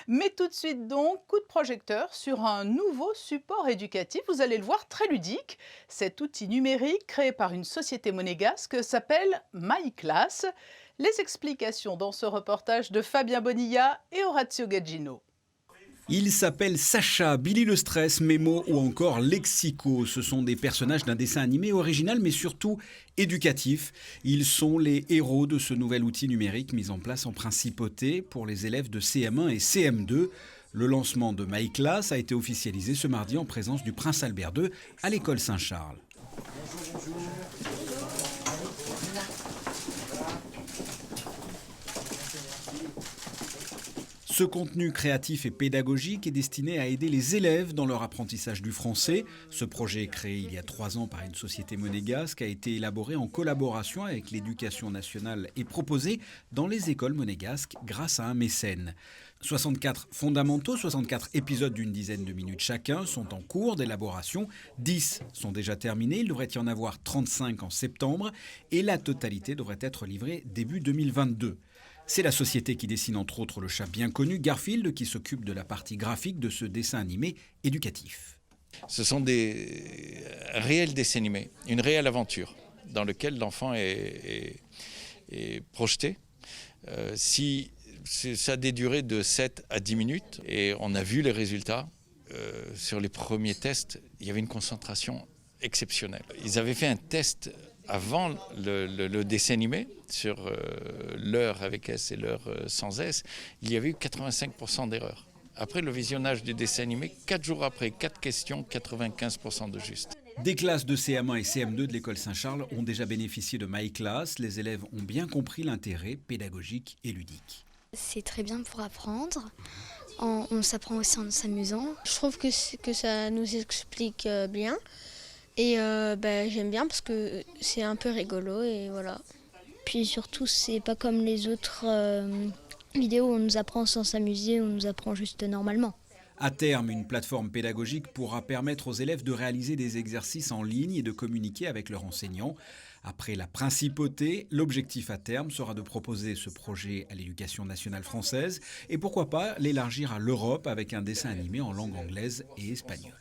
Mais tout de suite donc, coup de projecteur sur un nouveau support éducatif, vous allez le voir, très ludique. Cet outil numérique créé par une société monégasque s'appelle MyClass. Les explications dans ce reportage de Fabien Bonilla et Orazio Gaggino. Il s'appelle Sacha, Billy le Stress, Mémo ou encore Lexico. Ce sont des personnages d'un dessin animé original mais surtout éducatif. Ils sont les héros de ce nouvel outil numérique mis en place en principauté pour les élèves de CM1 et CM2. Le lancement de MyClass a été officialisé ce mardi en présence du prince Albert II à l'école Saint-Charles. Ce contenu créatif et pédagogique est destiné à aider les élèves dans leur apprentissage du français. Ce projet, créé il y a 3 ans par une société monégasque, a été élaboré en collaboration avec l'Éducation nationale et proposé dans les écoles monégasques grâce à un mécène. 64 fondamentaux, 64 épisodes d'une dizaine de minutes chacun sont en cours d'élaboration. 10 sont déjà terminés, il devrait y en avoir 35 en septembre et la totalité devrait être livrée début 2022. C'est la société qui dessine entre autres le chat bien connu Garfield qui s'occupe de la partie graphique de ce dessin animé éducatif. Ce sont des réels dessins animés, une réelle aventure dans laquelle l'enfant est projeté. Si ça a des durées de 7 à 10 minutes et on a vu les résultats. Sur les premiers tests, il y avait une concentration exceptionnelle. Ils avaient fait un test avant le dessin animé sur l'heure avec S et l'heure sans S. Il y avait eu 85% d'erreurs. Après le visionnage du dessin animé, 4 jours après, 4 questions, 95% de juste. Des classes de CM1 et CM2 de l'école Saint-Charles ont déjà bénéficié de MyClass. Les élèves ont bien compris l'intérêt pédagogique et ludique. C'est très bien pour apprendre. On s'apprend aussi en s'amusant. Je trouve que ça nous explique bien. Et j'aime bien parce que c'est un peu rigolo et voilà. Puis surtout, c'est pas comme les autres vidéos où on nous apprend sans s'amuser, on nous apprend juste normalement. À terme, une plateforme pédagogique pourra permettre aux élèves de réaliser des exercices en ligne et de communiquer avec leurs enseignants. Après la principauté, l'objectif à terme sera de proposer ce projet à l'éducation nationale française et pourquoi pas l'élargir à l'Europe avec un dessin animé en langue anglaise et espagnole.